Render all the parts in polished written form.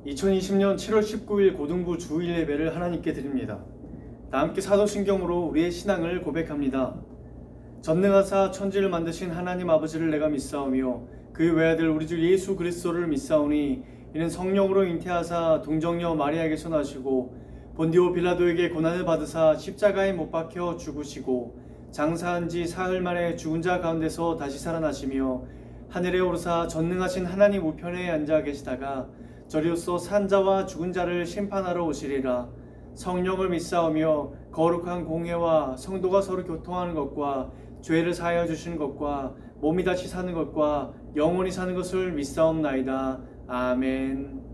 2020년 7월 19일 고등부 주일 예배를 하나님께 드립니다. 다 함께 사도신경으로 우리의 신앙을 고백합니다. 전능하사 천지를 만드신 하나님 아버지를 내가 믿사오며 그의 외아들 우리 주 예수 그리스도를 믿사오니 이는 성령으로 잉태하사 동정녀 마리아에게서 나시고 본디오 빌라도에게 고난을 받으사 십자가에 못 박혀 죽으시고 장사한 지 사흘 만에 죽은 자 가운데서 다시 살아나시며 하늘에 오르사 전능하신 하나님 우편에 앉아 계시다가 저리로서 산 자와 죽은 자를 심판하러 오시리라. 성령을 믿사오며 거룩한 공회와 성도가 서로 교통하는 것과 죄를 사하여 주시는 것과 몸이 다시 사는 것과 영원히 사는 것을 믿사옵나이다. 아멘.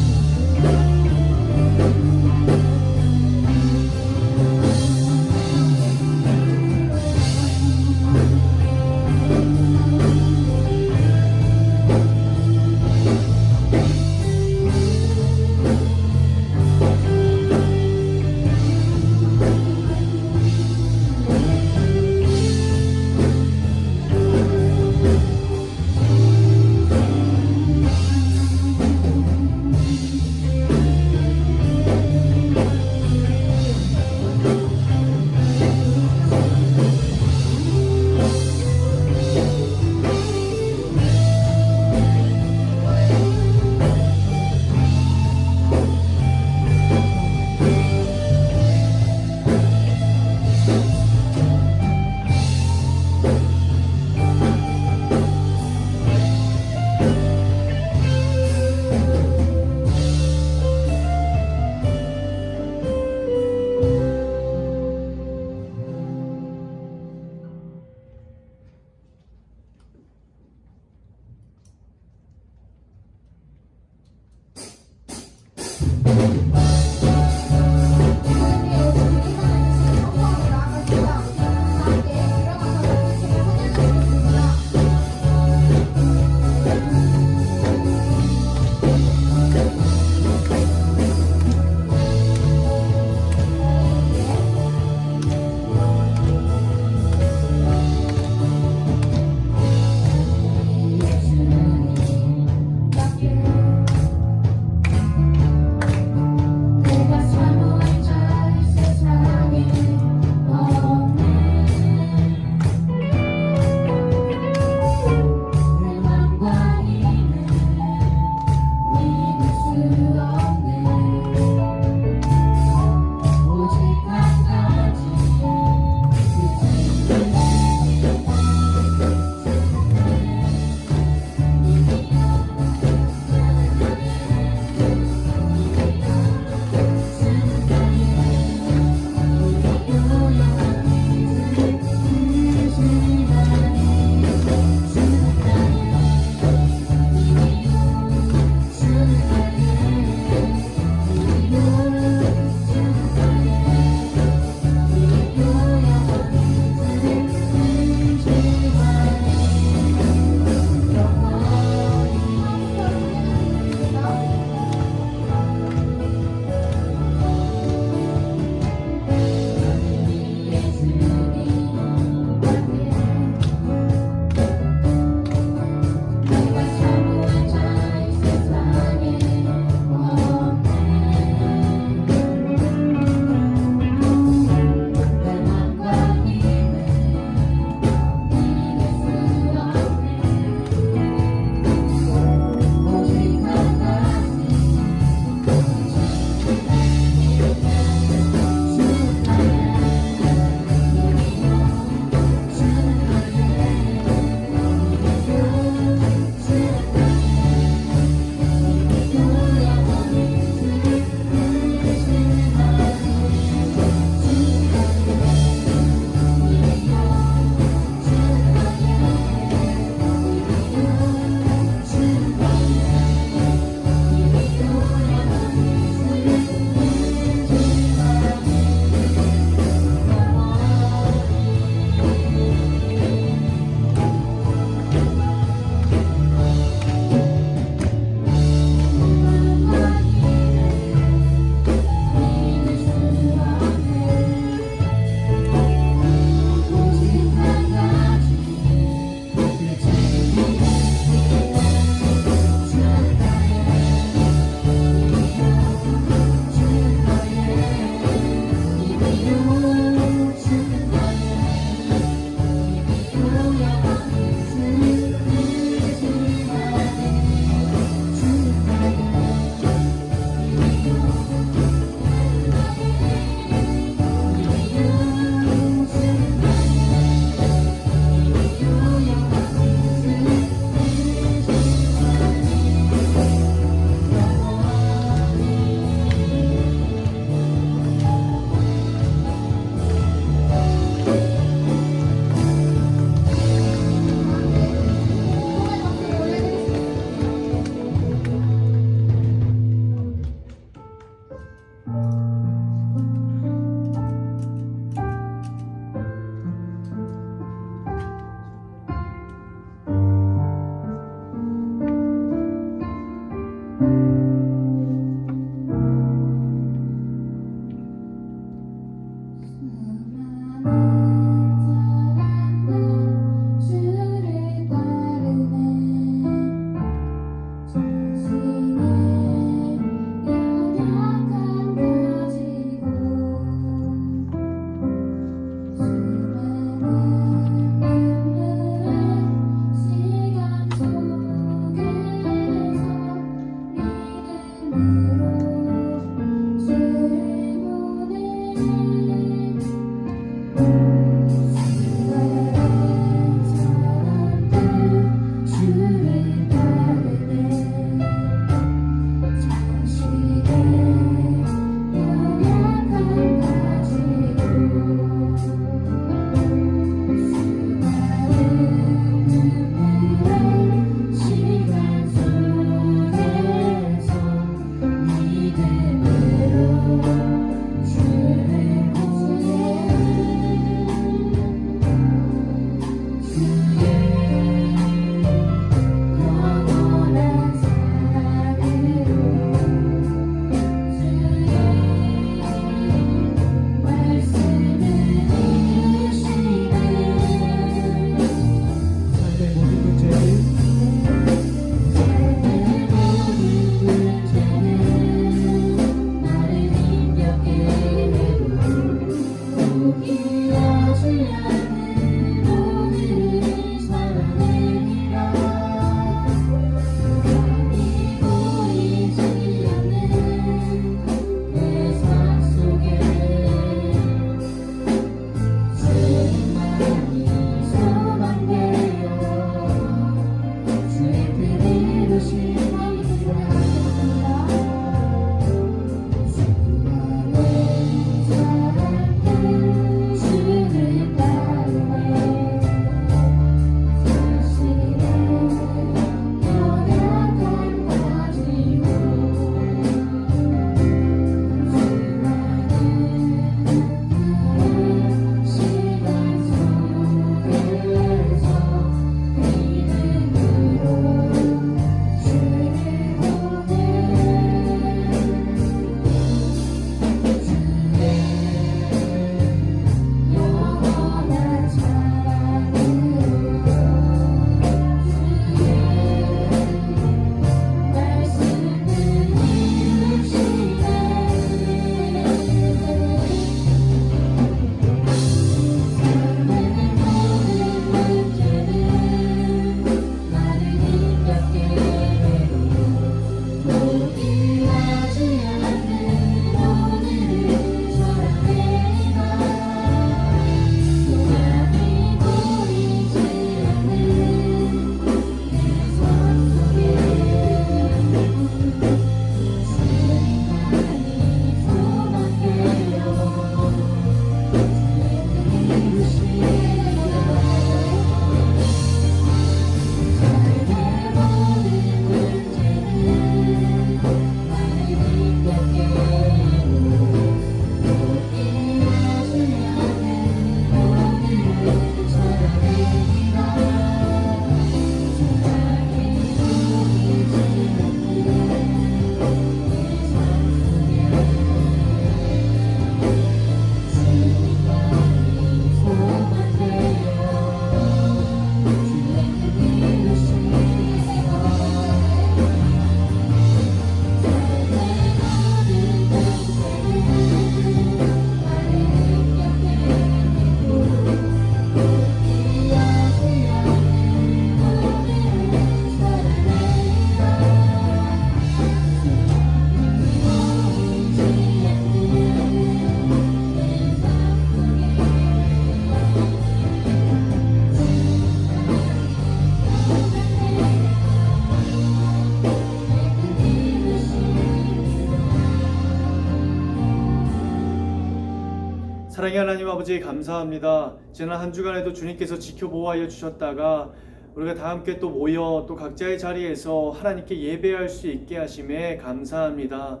사랑의 하나님 아버지 감사합니다. 지난 한 주간에도 주님께서 지켜보호하여 주셨다가 우리가 다 함께 또 모여 또 각자의 자리에서 하나님께 예배할 수 있게 하심에 감사합니다.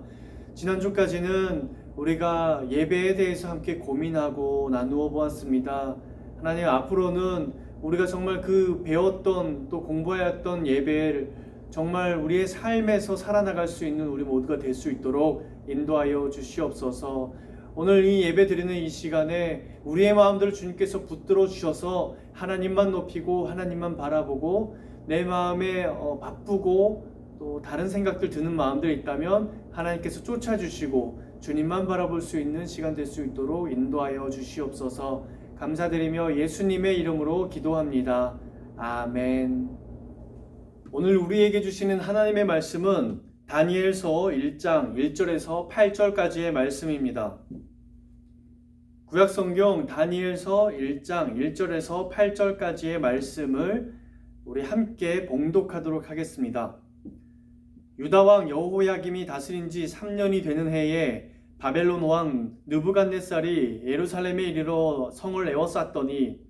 지난주까지는 우리가 예배에 대해서 함께 고민하고 나누어 보았습니다. 하나님, 앞으로는 우리가 정말 그 배웠던 또 공부하였던 예배를 정말 우리의 삶에서 살아나갈 수 있는 우리 모두가 될 수 있도록 인도하여 주시옵소서. 오늘 이 예배 드리는 이 시간에 우리의 마음들을 주님께서 붙들어 주셔서 하나님만 높이고 하나님만 바라보고 내 마음에 바쁘고 또 다른 생각들 드는 마음들이 있다면 하나님께서 쫓아주시고 주님만 바라볼 수 있는 시간 될 수 있도록 인도하여 주시옵소서. 감사드리며 예수님의 이름으로 기도합니다. 아멘. 오늘 우리에게 주시는 하나님의 말씀은 다니엘서 1장 1절에서 8절까지의 말씀입니다. 구약성경 다니엘서 1장 1절에서 8절까지의 말씀을 우리 함께 봉독하도록 하겠습니다. 유다왕 여호야김이 다스린 지 3년이 되는 해에 바벨론 왕 느부갓네살이 예루살렘에 이르러 성을 에워쌌더니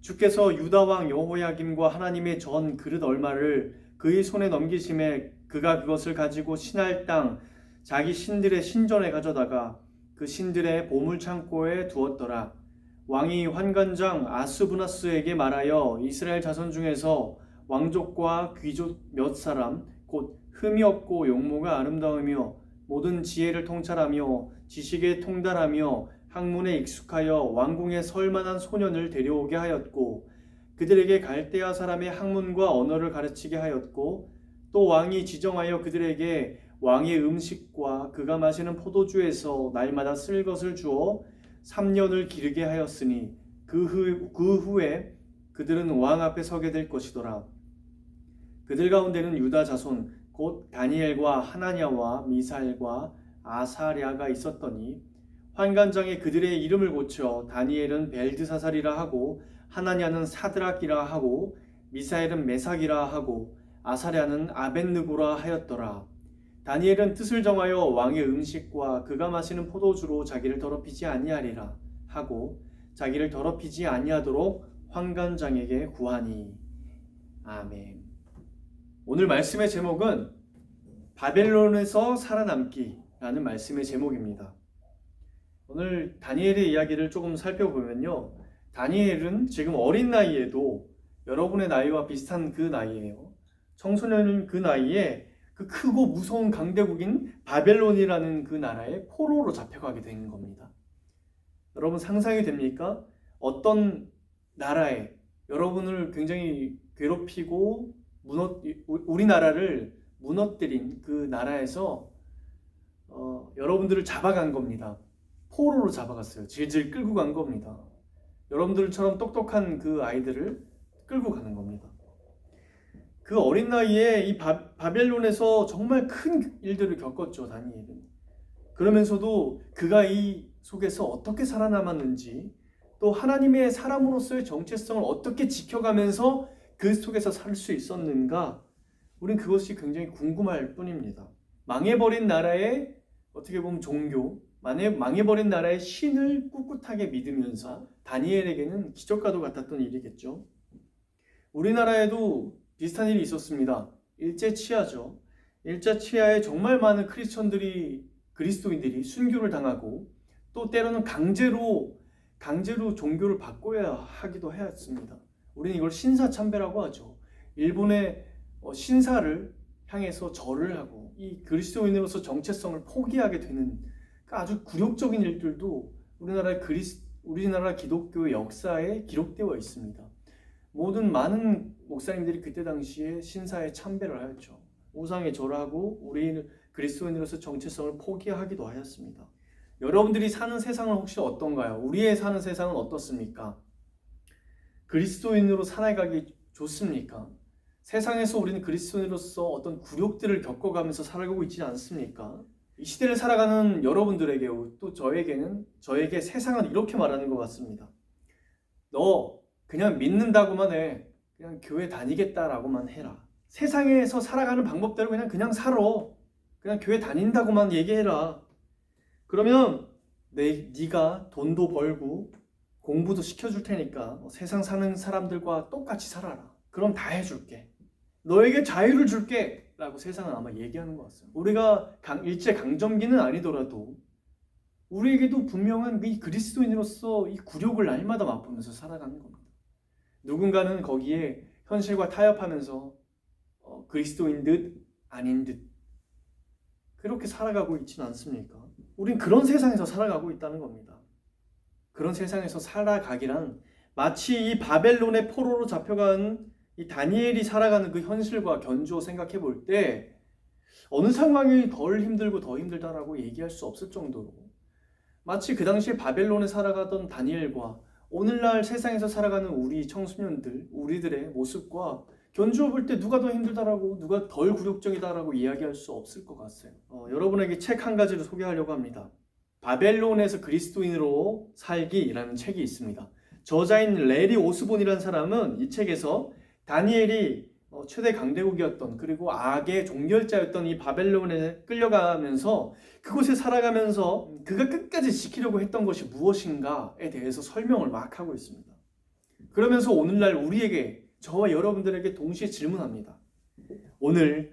주께서 유다왕 여호야김과 하나님의 전 그릇 얼마를 그의 손에 넘기심에 그가 그것을 가지고 신할 땅 자기 신들의 신전에 가져다가 그 신들의 보물창고에 두었더라. 왕이 환관장 아스부나스에게 말하여 이스라엘 자손 중에서 왕족과 귀족 몇 사람 곧 흠이 없고 용모가 아름다우며 모든 지혜를 통찰하며 지식에 통달하며 학문에 익숙하여 왕궁에 설 만한 소년을 데려오게 하였고 그들에게 갈대아 사람의 학문과 언어를 가르치게 하였고 또 왕이 지정하여 그들에게 왕의 음식과 그가 마시는 포도주에서 날마다 쓸 것을 주어 3년을 기르게 하였으니 그 후에 그들은 왕 앞에 서게 될 것이더라. 그들 가운데는 유다 자손 곧 다니엘과 하나냐와 미사엘과 아사랴가 있었더니 환관장에 그들의 이름을 고쳐 다니엘은 벨드사살이라 하고 하나냐는 사드락이라 하고 미사엘은 메삭이라 하고 아사랴는 아벳느고라 하였더라. 다니엘은 뜻을 정하여 왕의 음식과 그가 마시는 포도주로 자기를 더럽히지 아니하리라 하고 자기를 더럽히지 아니하도록 환관장에게 구하니. 아멘. 오늘 말씀의 제목은 바벨론에서 살아남기라는 말씀의 제목입니다. 오늘 다니엘의 이야기를 조금 살펴보면요, 다니엘은 지금 어린 나이에도 여러분의 나이와 비슷한 그 나이예요. 청소년인 그 나이에 그 크고 무서운 강대국인 바벨론이라는 그 나라의 포로로 잡혀가게 된 겁니다. 여러분 상상이 됩니까? 어떤 나라에 여러분을 굉장히 괴롭히고 우리나라를 무너뜨린 그 나라에서 여러분들을 잡아간 겁니다. 포로로 잡아갔어요. 질질 끌고 간 겁니다. 여러분들처럼 똑똑한 그 아이들을 끌고 가는 겁니다. 그 어린 나이에 이 바벨론에서 정말 큰 일들을 겪었죠, 다니엘은. 그러면서도 그가 이 속에서 어떻게 살아남았는지, 또 하나님의 사람으로서의 정체성을 어떻게 지켜가면서 그 속에서 살 수 있었는가, 우린 그것이 굉장히 궁금할 뿐입니다. 망해버린 나라의 어떻게 보면 종교, 망해버린 나라의 신을 꿋꿋하게 믿으면서 다니엘에게는 기적과도 같았던 일이겠죠. 우리나라에도 비슷한 일이 있었습니다. 일제치하죠. 일제치하에 정말 많은 그리스도인들이 순교를 당하고 또 때로는 강제로 종교를 바꿔야 하기도 했습니다. 우리는 이걸 신사참배라고 하죠. 일본의 신사를 향해서 절을 하고 이 그리스도인으로서 정체성을 포기하게 되는 아주 굴욕적인 일들도 우리나라 기독교의 역사에 기록되어 있습니다. 많은 목사님들이 그때 당시에 신사에 참배를 하였죠. 우상에 절하고 우리는 그리스도인으로서 정체성을 포기하기도 하였습니다. 여러분들이 사는 세상은 혹시 어떤가요? 우리의 사는 세상은 어떻습니까? 그리스도인으로 살아가기 좋습니까? 세상에서 우리는 그리스도인으로서 어떤 굴욕들을 겪어가면서 살아가고 있지 않습니까? 이 시대를 살아가는 여러분들에게 또 저에게 세상은 이렇게 말하는 것 같습니다. 너 그냥 믿는다고만 해. 그냥 교회 다니겠다라고만 해라. 세상에서 살아가는 방법대로 그냥 살아. 그냥 교회 다닌다고만 얘기해라. 그러면 네가 돈도 벌고 공부도 시켜줄 테니까 세상 사는 사람들과 똑같이 살아라. 그럼 다 해줄게. 너에게 자유를 줄게. 라고 세상은 아마 얘기하는 것 같습니다. 우리가 일제 강점기는 아니더라도 우리에게도 분명한 이 그리스도인으로서 이 굴욕을 날마다 맛보면서 살아가는 겁니다. 누군가는 거기에 현실과 타협하면서 그리스도인 듯 아닌 듯 그렇게 살아가고 있지는 않습니까? 우린 그런 세상에서 살아가고 있다는 겁니다. 그런 세상에서 살아가기란 마치 이 바벨론의 포로로 잡혀간 이 다니엘이 살아가는 그 현실과 견주어 생각해 볼 때 어느 상황이 덜 힘들고 더 힘들다라고 얘기할 수 없을 정도로 마치 그 당시에 바벨론에 살아가던 다니엘과 오늘날 세상에서 살아가는 우리 청소년들, 우리들의 모습과 견주어 볼 때 누가 더 힘들다라고 누가 덜 굴욕적이다라고 이야기할 수 없을 것 같아요. 여러분에게 책 한 가지를 소개하려고 합니다. 바벨론에서 그리스도인으로 살기라는 책이 있습니다. 저자인 레리 오스본이라는 사람은 이 책에서 다니엘이 최대 강대국이었던 그리고 악의 종결자였던 이 바벨론에 끌려가면서 그곳에 살아가면서 그가 끝까지 지키려고 했던 것이 무엇인가에 대해서 설명을 막 하고 있습니다. 그러면서 오늘날 우리에게 저와 여러분들에게 동시에 질문합니다. 오늘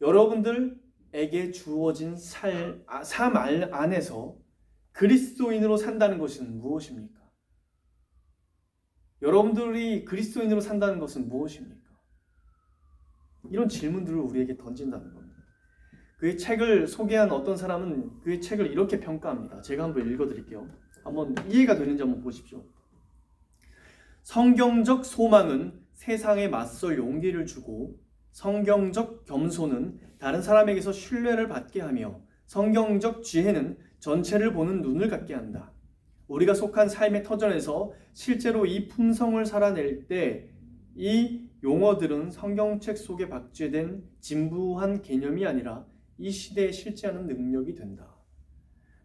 여러분들에게 주어진 삶 안에서 그리스도인으로 산다는 것은 무엇입니까? 여러분들이 그리스도인으로 산다는 것은 무엇입니까? 이런 질문들을 우리에게 던진다는 겁니다. 그의 책을 소개한 어떤 사람은 그의 책을 이렇게 평가합니다. 제가 한번 읽어드릴게요. 한번 이해가 되는지 한번 보십시오. 성경적 소망은 세상에 맞설 용기를 주고 성경적 겸손은 다른 사람에게서 신뢰를 받게 하며 성경적 지혜는 전체를 보는 눈을 갖게 한다. 우리가 속한 삶의 터전에서 실제로 이 품성을 살아낼 때 이 용어들은 성경책 속에 박제된 진부한 개념이 아니라 이 시대에 실제하는 능력이 된다.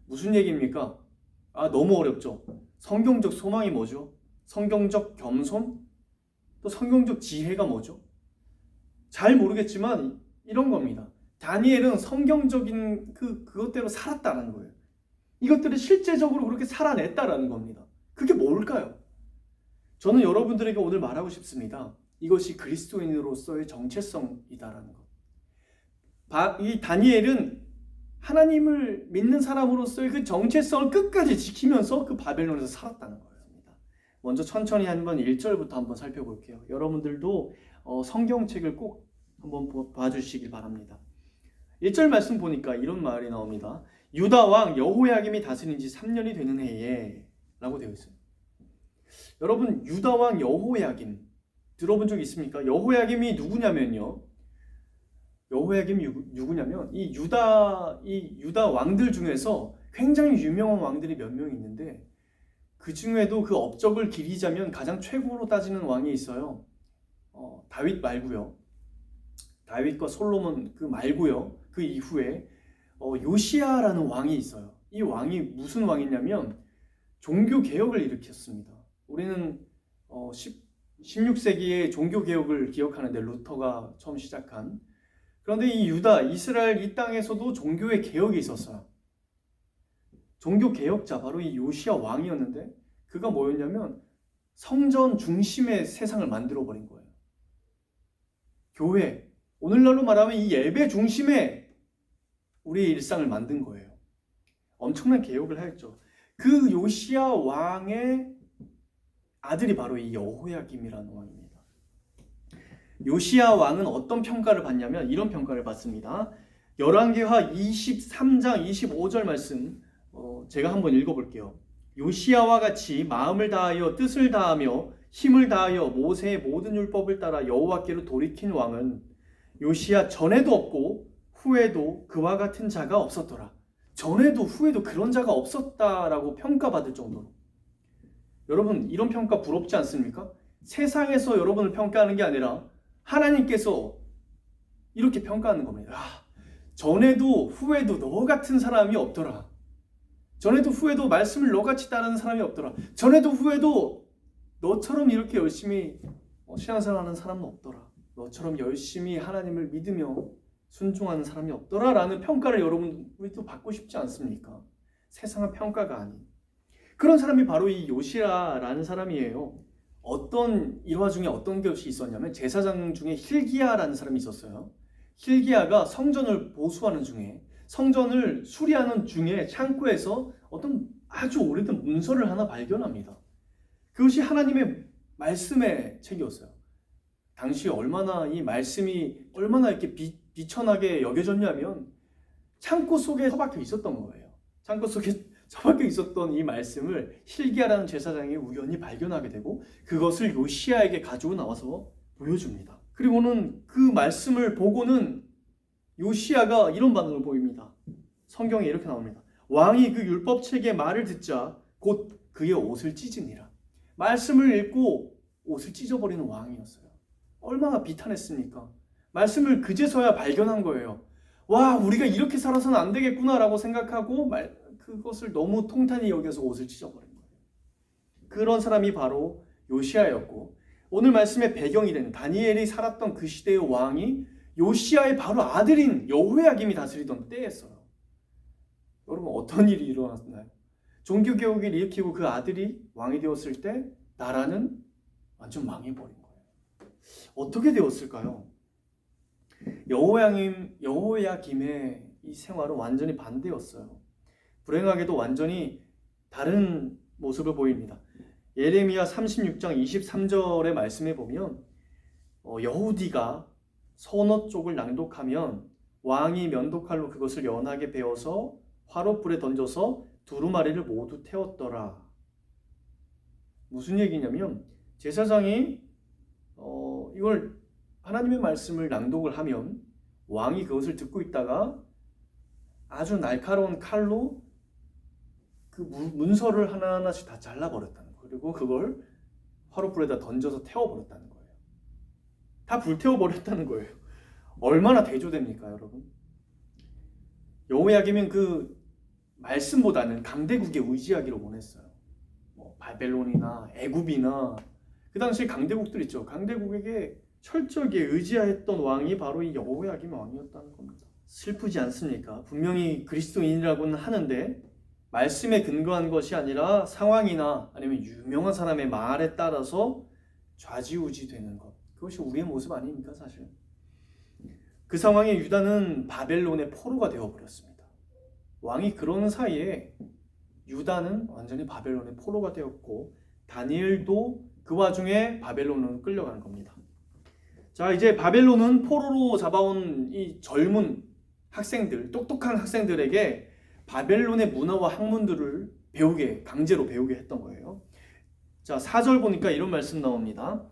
무슨 얘기입니까? 너무 어렵죠. 성경적 소망이 뭐죠? 성경적 겸손? 또 성경적 지혜가 뭐죠? 잘 모르겠지만 이런 겁니다. 다니엘은 성경적인 그것대로 살았다는 거예요. 이것들을 실제적으로 그렇게 살아냈다라는 겁니다. 그게 뭘까요? 저는 여러분들에게 오늘 말하고 싶습니다. 이것이 그리스도인으로서의 정체성이다라는 것. 이 다니엘은 하나님을 믿는 사람으로서의 그 정체성을 끝까지 지키면서 그 바벨론에서 살았다는 겁니다. 먼저 천천히 한번 1절부터 한번 살펴볼게요. 여러분들도 성경책을 꼭 한번 봐주시길 바랍니다. 1절 말씀 보니까 이런 말이 나옵니다. 유다 왕 여호야김이 다스린 지 3년이 되는 해에 라고 되어 있어요. 여러분 유다 왕 여호야김 들어본 적 있습니까? 여호야김이 누구냐면요. 여호야김이 누구냐면 이 유다 왕들 중에서 굉장히 유명한 왕들이 몇 명 있는데 그 중에도 그 업적을 기리자면 가장 최고로 따지는 왕이 있어요. 다윗 말고요. 다윗과 솔로몬 그 말고요. 그 이후에 요시야라는 왕이 있어요. 이 왕이 무슨 왕이냐면 종교 개혁을 일으켰습니다. 우리는 16세기의 종교 개혁을 기억하는데 루터가 처음 시작한. 그런데 이 유다, 이스라엘 이 땅에서도 종교의 개혁이 있었어요. 종교 개혁자 바로 이 요시야 왕이었는데 그가 뭐였냐면 성전 중심의 세상을 만들어 버린 거예요. 교회, 오늘날로 말하면 이 예배 중심의 우리의 일상을 만든 거예요. 엄청난 개혁을 했죠. 그 요시야 왕의 아들이 바로 이 여호야김이라는 왕입니다. 요시야 왕은 어떤 평가를 받냐면 이런 평가를 받습니다. 열왕기하 23장 25절 말씀 제가 한번 읽어볼게요. 요시야와 같이 마음을 다하여 뜻을 다하며 힘을 다하여 모세의 모든 율법을 따라 여호와께로 돌이킨 왕은 요시야 전에도 없고 후에도 그와 같은 자가 없었더라. 전에도 후에도 그런 자가 없었다라고 평가받을 정도로. 여러분 이런 평가 부럽지 않습니까? 세상에서 여러분을 평가하는 게 아니라 하나님께서 이렇게 평가하는 겁니다. 전에도 후에도 너 같은 사람이 없더라. 전에도 후에도 말씀을 너같이 따르는 사람이 없더라. 전에도 후에도 너처럼 이렇게 열심히 신앙생활하는 사람은 없더라. 너처럼 열심히 하나님을 믿으며 순종하는 사람이 없더라 라는 평가를 여러분 우리도 받고 싶지 않습니까? 세상의 평가가 아닌 그런 사람이 바로 이 요시야라는 사람이에요. 어떤 일화 중에 어떤 것이 있었냐면 제사장 중에 힐기야라는 사람이 있었어요. 힐기야가 성전을 보수하는 중에 성전을 수리하는 중에 창고에서 어떤 아주 오래된 문서를 하나 발견합니다. 그것이 하나님의 말씀의 책이었어요. 당시 얼마나 이 말씀이 얼마나 이렇게 비천하게 여겨졌냐면 창고 속에 처박혀 있었던 거예요. 창고 속에 처박혀 있었던 이 말씀을 힐기야라는 제사장이 우연히 발견하게 되고 그것을 요시야에게 가지고 나와서 보여줍니다. 그리고는 그 말씀을 보고는 요시야가 이런 반응을 보입니다. 성경에 이렇게 나옵니다. 왕이 그 율법책의 말을 듣자 곧 그의 옷을 찢으니라. 말씀을 읽고 옷을 찢어버리는 왕이었어요. 얼마나 비탄했습니까? 말씀을 그제서야 발견한 거예요. 와, 우리가 이렇게 살아서는 안 되겠구나라고 생각하고 그것을 너무 통탄히 여겨서 옷을 찢어버린 거예요. 그런 사람이 바로 요시야였고 오늘 말씀의 배경이 되는 다니엘이 살았던 그 시대의 왕이 요시야의 바로 아들인 여호야김이 다스리던 때였어요. 여러분 어떤 일이 일어났나요? 종교개혁을 일으키고 그 아들이 왕이 되었을 때 나라는 완전 망해버린 거예요. 어떻게 되었을까요? 여호야김의 이 생활은 완전히 반대였어요. 불행하게도 완전히 다른 모습을 보입니다. 예레미야 36장 23절의 말씀에 보면 여후디가 서너 쪽을 낭독하면 왕이 면도칼로 그것을 연하게 베어서 화롯불에 던져서 두루마리를 모두 태웠더라. 무슨 얘기냐면 제사장이 이걸 하나님의 말씀을 낭독을 하면 왕이 그것을 듣고 있다가 아주 날카로운 칼로 그 문서를 하나하나씩 다 잘라버렸다는 거예요. 그리고 그걸 화롯불에다 던져서 태워버렸다는 거예요. 다 불태워버렸다는 거예요. 얼마나 대조됩니까, 여러분? 여호야김은 그 말씀보다는 강대국에 의지하기를 원했어요. 바벨론이나 애굽이나 그 당시에 강대국들 있죠. 강대국에게 철저하게 의지했던 왕이 바로 이 여호야김 왕이었다는 겁니다. 슬프지 않습니까? 분명히 그리스도인이라고는 하는데 말씀에 근거한 것이 아니라 상황이나 아니면 유명한 사람의 말에 따라서 좌지우지 되는 것. 그것이 우리의 모습 아닙니까, 사실? 그 상황에 유다는 바벨론의 포로가 되어버렸습니다. 왕이 그러는 사이에 유다는 완전히 바벨론의 포로가 되었고 다니엘도 그 와중에 바벨론으로 끌려가는 겁니다. 자, 이제 바벨론은 포로로 잡아온 이 젊은 학생들, 똑똑한 학생들에게 바벨론의 문화와 학문들을 강제로 배우게 했던 거예요. 자, 4절 보니까 이런 말씀 나옵니다.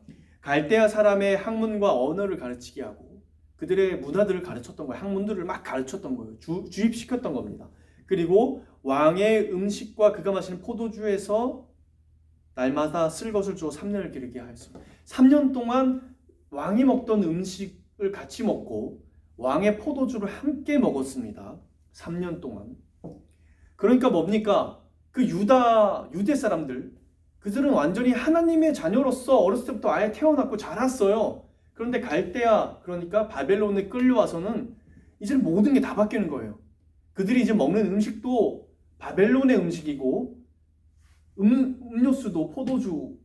갈대아 사람의 학문과 언어를 가르치게 하고 그들의 문화들을 가르쳤던 거예요. 학문들을 막 가르쳤던 거예요. 주입시켰던 겁니다. 그리고 왕의 음식과 그가 마시는 포도주에서 날마다 쓸 것을 주어 3년을 기르게 하였습니다. 3년 동안 왕이 먹던 음식을 같이 먹고 왕의 포도주를 함께 먹었습니다. 3년 동안. 그러니까 뭡니까? 그 유대 사람들, 그들은 완전히 하나님의 자녀로서 어렸을 때부터 아예 태어났고 자랐어요. 그런데 갈대아, 그러니까 바벨론에 끌려와서는 이제 모든 게 다 바뀌는 거예요. 그들이 이제 먹는 음식도 바벨론의 음식이고 음료수도 포도주,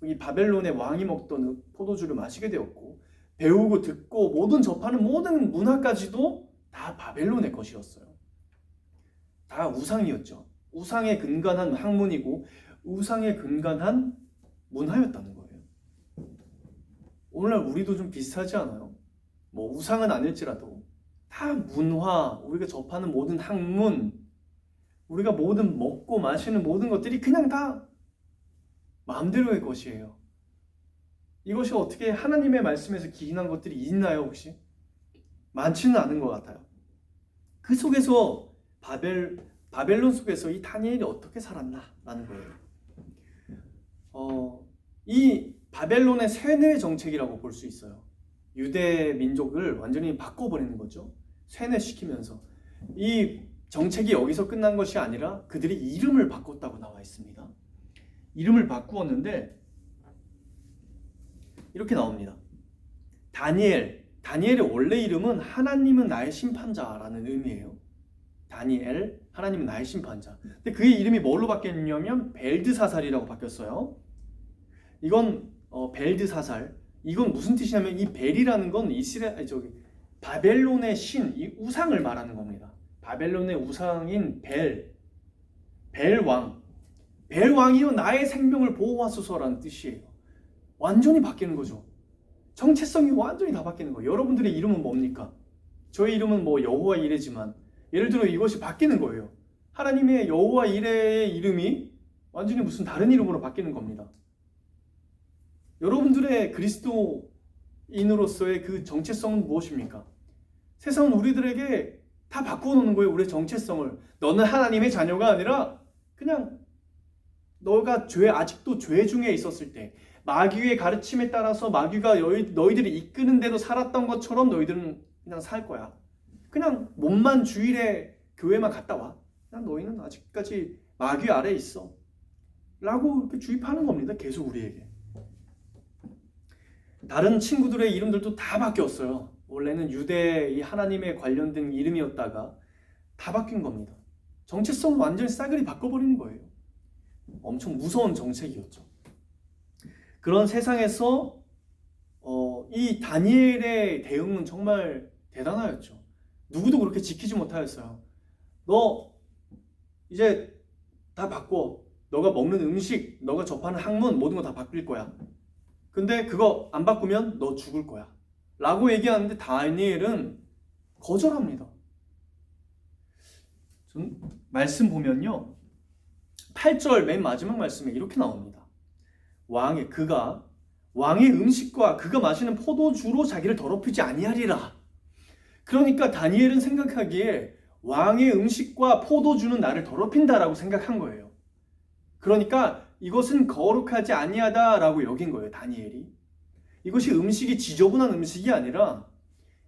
이 바벨론의 왕이 먹던 포도주를 마시게 되었고 배우고 듣고 모든 접하는 모든 문화까지도 다 바벨론의 것이었어요. 다 우상이었죠. 우상에 근간한 학문이고 우상에 근간한 문화였다는 거예요. 오늘날 우리도 좀 비슷하지 않아요? 우상은 아닐지라도 다 문화, 우리가 접하는 모든 학문, 우리가 모든 먹고 마시는 모든 것들이 그냥 다 마음대로의 것이에요. 이것이 어떻게 하나님의 말씀에서 기인한 것들이 있나요, 혹시? 많지는 않은 것 같아요. 그 속에서 바벨론 속에서 이 다니엘이 어떻게 살았나라는 거예요. 이 바벨론의 세뇌 정책이라고 볼 수 있어요. 유대 민족을 완전히 바꿔버리는 거죠. 세뇌시키면서. 이 정책이 여기서 끝난 것이 아니라 그들이 이름을 바꿨다고 나와 있습니다. 이름을 바꾸었는데 이렇게 나옵니다. 다니엘의 원래 이름은 하나님은 나의 심판자라는 의미예요. 다니엘, 하나님은 나의 심판자. 근데 그의 이름이 뭘로 바뀌었냐면 벨드사살이라고 바뀌었어요. 이건 벨드사살. 이건 무슨 뜻이냐면 이 벨이라는 건 바벨론의 신, 이 우상을 말하는 겁니다. 바벨론의 우상인 벨왕. 벨왕이요 나의 생명을 보호하소서라는 뜻이에요. 완전히 바뀌는 거죠. 정체성이 완전히 다 바뀌는 거예요. 여러분들의 이름은 뭡니까? 저의 이름은 여호와 이레지만 예를 들어 이것이 바뀌는 거예요. 하나님의 여호와 이레의 이름이 완전히 무슨 다른 이름으로 바뀌는 겁니다. 여러분들의 그리스도인으로서의 그 정체성은 무엇입니까? 세상은 우리들에게 다 바꾸어 놓는 거예요. 우리의 정체성을. 너는 하나님의 자녀가 아니라 그냥 너가 아직도 죄 중에 있었을 때 마귀의 가르침에 따라서 마귀가 너희들이 이끄는 대로 살았던 것처럼 너희들은 그냥 살 거야. 그냥 몸만 주일에 교회만 갔다 와. 그냥 너희는 아직까지 마귀 아래에 있어. 라고 이렇게 주입하는 겁니다. 계속 우리에게. 다른 친구들의 이름들도 다 바뀌었어요. 원래는 유대 이 하나님에 관련된 이름이었다가 다 바뀐 겁니다. 정체성을 완전히 싸그리 바꿔버리는 거예요. 엄청 무서운 정책이었죠. 그런 세상에서 이 다니엘의 대응은 정말 대단하였죠. 누구도 그렇게 지키지 못하였어요. 너 이제 다 바꿔. 너가 먹는 음식, 너가 접하는 학문 모든 거 다 바뀔 거야. 근데 그거 안 바꾸면 너 죽을 거야. 라고 얘기하는데 다니엘은 거절합니다. 말씀 보면요. 8절 맨 마지막 말씀에 이렇게 나옵니다. 그가 왕의 음식과 그가 마시는 포도주로 자기를 더럽히지 아니하리라. 그러니까 다니엘은 생각하기에 왕의 음식과 포도주는 나를 더럽힌다라고 생각한 거예요. 그러니까 이것은 거룩하지 아니하다라고 여긴 거예요. 다니엘이. 이것이 음식이 지저분한 음식이 아니라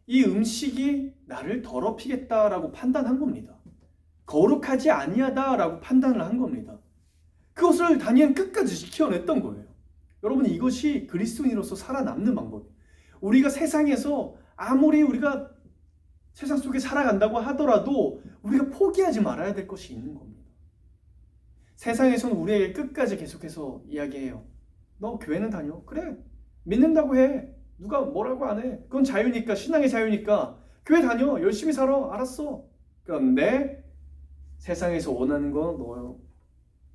이 음식이 나를 더럽히겠다라고 판단한 겁니다. 거룩하지 아니하다라고 판단을 한 겁니다. 그것을 다니엘은 끝까지 지켜냈던 거예요. 여러분, 이것이 그리스도인으로서 살아남는 방법이에요. 우리가 세상에서 아무리 우리가 세상 속에 살아간다고 하더라도 우리가 포기하지 말아야 될 것이 있는 겁니다. 세상에서는 우리에게 끝까지 계속해서 이야기해요. 너 교회는 다녀? 그래, 믿는다고 해. 누가 뭐라고 안 해. 그건 자유니까, 신앙의 자유니까. 교회 다녀, 열심히 살아, 알았어. 그런데 세상에서 원하는 건 너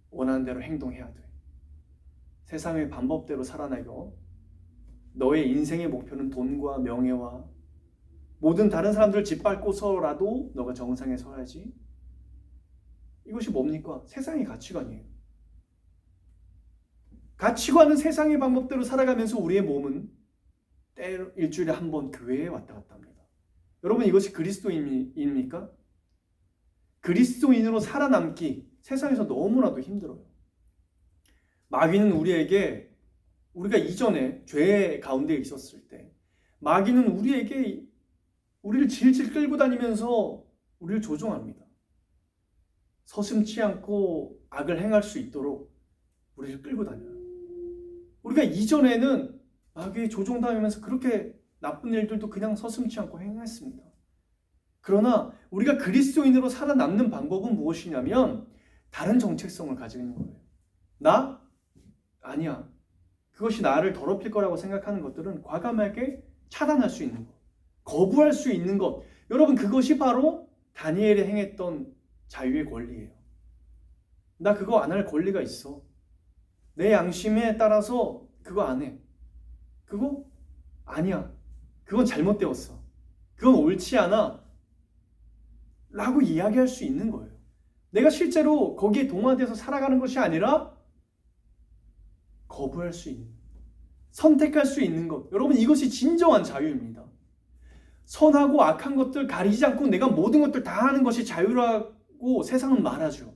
원하는 대로 행동해야 돼. 세상의 방법대로 살아나고 너의 인생의 목표는 돈과 명예와 모든 다른 사람들을 짓밟고서라도 너가 정상에 서야지. 이것이 뭡니까? 세상의 가치관이에요. 가치관은 세상의 방법대로 살아가면서 우리의 몸은 때로 일주일에 한 번 교회에 왔다 갔다 합니다. 여러분, 이것이 그리스도인입니까? 그리스도인으로 살아남기 세상에서 너무나도 힘들어요. 마귀는 우리가 이전에 죄 가운데 있었을 때 마귀는 우리를 질질 끌고 다니면서 우리를 조종합니다. 서슴지 않고 악을 행할 수 있도록 우리를 끌고 다녀요. 우리가 이전에는 마귀에 조종당하면서 그렇게 나쁜 일들도 그냥 서슴지 않고 행했습니다. 그러나 우리가 그리스도인으로 살아남는 방법은 무엇이냐면 다른 정체성을 가지고 있는 거예요. 나? 아니야. 그것이 나를 더럽힐 거라고 생각하는 것들은 과감하게 차단할 수 있는 것, 거부할 수 있는 것. 여러분, 그것이 바로 다니엘이 행했던 자유의 권리예요. 나 그거 안 할 권리가 있어. 내 양심에 따라서 그거 안 해. 그거 아니야. 그건 잘못되었어. 그건 옳지 않아. 라고 이야기할 수 있는 거예요. 내가 실제로 거기에 동화돼서 살아가는 것이 아니라 거부할 수 있는, 선택할 수 있는 것. 여러분, 이것이 진정한 자유입니다. 선하고 악한 것들 가리지 않고 내가 모든 것들 다 하는 것이 자유라고 세상은 말하죠.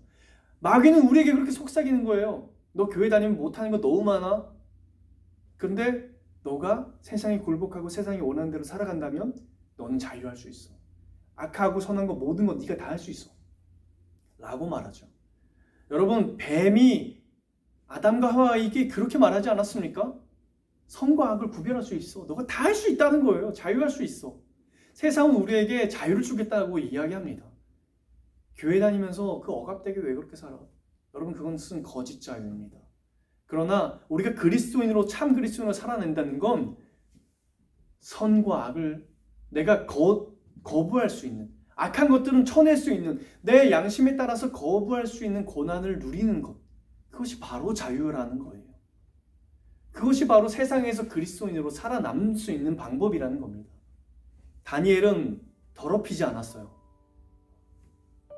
마귀는 우리에게 그렇게 속삭이는 거예요. 너 교회 다니면 못하는 거 너무 많아. 그런데 너가 세상에 굴복하고 세상이 원하는 대로 살아간다면 너는 자유할 수 있어. 악하고 선한 거 모든 거 네가 다 할 수 있어. 라고 말하죠. 여러분, 뱀이 아담과 하와에게 그렇게 말하지 않았습니까? 선과 악을 구별할 수 있어. 너가 다 할 수 있다는 거예요. 자유할 수 있어. 세상은 우리에게 자유를 주겠다고 이야기합니다. 교회 다니면서 그 억압되게 왜 그렇게 살아? 여러분, 그것은 거짓 자유입니다. 그러나 우리가 그리스도인으로, 참 그리스도인으로 살아낸다는 건 선과 악을 내가 거부할 수 있는, 악한 것들은 쳐낼 수 있는, 내 양심에 따라서 거부할 수 있는 고난을 누리는 것, 그것이 바로 자유라는 거예요. 그것이 바로 세상에서 그리스도인으로 살아남을 수 있는 방법이라는 겁니다. 다니엘은 더럽히지 않았어요.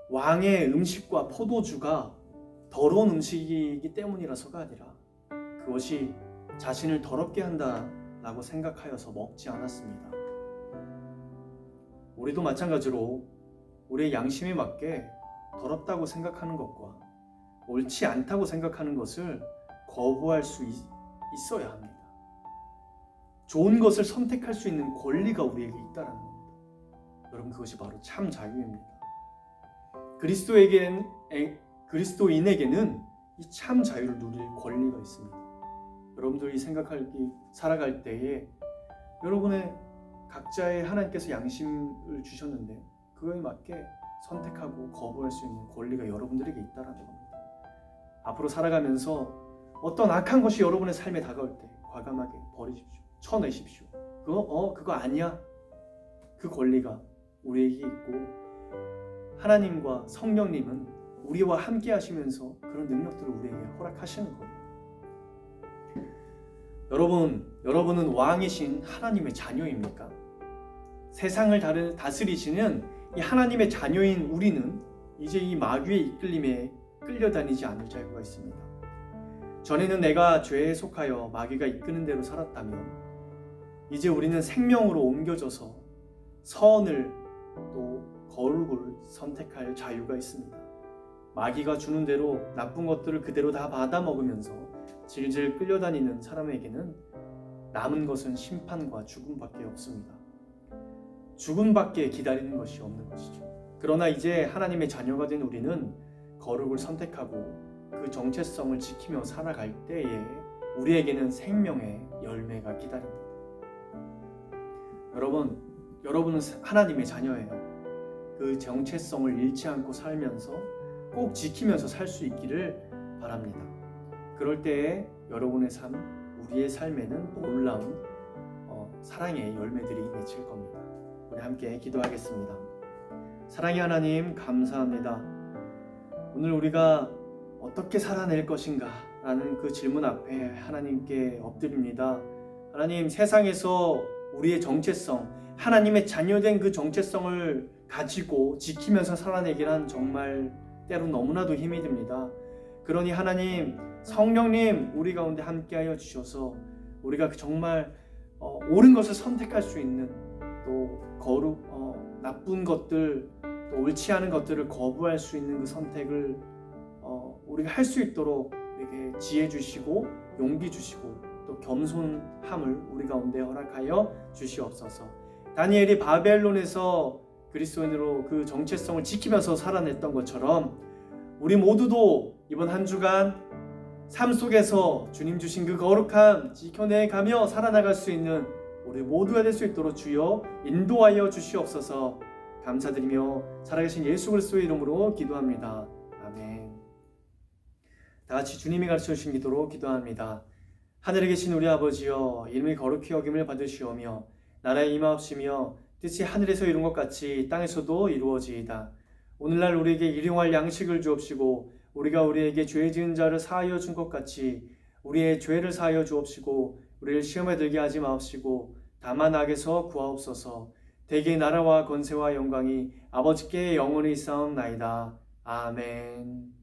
왕의 음식과 포도주가 더러운 음식이기 때문이라서가 아니라 그것이 자신을 더럽게 한다라고 생각하여서 먹지 않았습니다. 우리도 마찬가지로 우리의 양심에 맞게 더럽다고 생각하는 것과 옳지 않다고 생각하는 것을 거부할 수 있어야 합니다. 좋은 것을 선택할 수 있는 권리가 우리에게 있다는 겁니다. 여러분, 그것이 바로 참 자유입니다. 그리스도인에게는 이 참 자유를 누릴 권리가 있습니다. 여러분들이 살아갈 때에 여러분의 각자의 하나님께서 양심을 주셨는데 그거에 맞게 선택하고 거부할 수 있는 권리가 여러분들에게 있다는 겁니다. 앞으로 살아가면서 어떤 악한 것이 여러분의 삶에 다가올 때 과감하게 버리십시오. 쳐내십시오. 그거 아니야. 그 권리가 우리에게 있고 하나님과 성령님은 우리와 함께 하시면서 그런 능력들을 우리에게 허락하시는 거예요. 여러분은 왕이신 하나님의 자녀입니까? 세상을 다스리시는 이 하나님의 자녀인 우리는 이제 이 마귀의 이끌림에 끌려다니지 않을 자유가 있습니다. 전에는 내가 죄에 속하여 마귀가 이끄는 대로 살았다면 이제 우리는 생명으로 옮겨져서 선을 또 거룩을 선택할 자유가 있습니다. 마귀가 주는 대로 나쁜 것들을 그대로 다 받아 먹으면서 질질 끌려다니는 사람에게는 남은 것은 심판과 죽음밖에 없습니다. 죽음밖에 기다리는 것이 없는 것이죠. 그러나 이제 하나님의 자녀가 된 우리는 거룩을 선택하고 그 정체성을 지키며 살아갈 때에 우리에게는 생명의 열매가 기다립니다. 여러분은 하나님의 자녀예요. 그 정체성을 잃지 않고 살면서 꼭 지키면서 살 수 있기를 바랍니다. 그럴 때에 여러분의 우리의 삶에는 놀라운 사랑의 열매들이 맺힐 겁니다. 우리 함께 기도하겠습니다. 사랑의 하나님, 감사합니다. 오늘 우리가 어떻게 살아낼 것인가 라는 그 질문 앞에 하나님께 엎드립니다. 하나님, 세상에서 우리의 정체성, 하나님의 자녀된 그 정체성을 가지고 지키면서 살아내기란 정말 때로 너무나도 힘이 듭니다. 그러니 하나님, 성령님 우리 가운데 함께하여 주셔서 우리가 정말 옳은 것을 선택할 수 있는, 또 나쁜 것들, 또 옳지 않은 것들을 거부할 수 있는 그 선택을 우리가 할 수 있도록 우리에게 지혜 주시고 용기 주시고 또 겸손함을 우리 가운데 허락하여 주시옵소서. 다니엘이 바벨론에서 그리스도인으로 그 정체성을 지키면서 살아냈던 것처럼 우리 모두도 이번 한 주간 삶 속에서 주님 주신 그 거룩함 지켜내가며 살아나갈 수 있는 우리 모두가 될 수 있도록 주여 인도하여 주시옵소서. 감사드리며 살아계신 예수 그리스도의 이름으로 기도합니다. 아멘. 다 같이 주님이 가르쳐 주신 기도로 기도합니다. 하늘에 계신 우리 아버지여, 이름이 거룩히 여김을 받으시오며 나라에 임하옵시며 뜻이 하늘에서 이룬 것 같이 땅에서도 이루어지이다. 오늘날 우리에게 일용할 양식을 주옵시고 우리가 우리에게 죄 지은 자를 사하여 준 것 같이 우리의 죄를 사하여 주옵시고 우리를 시험에 들게 하지 마옵시고 다만 악에서 구하옵소서. 대개의 나라와 권세와 영광이 아버지께 영원히 있사옵나이다. 아멘.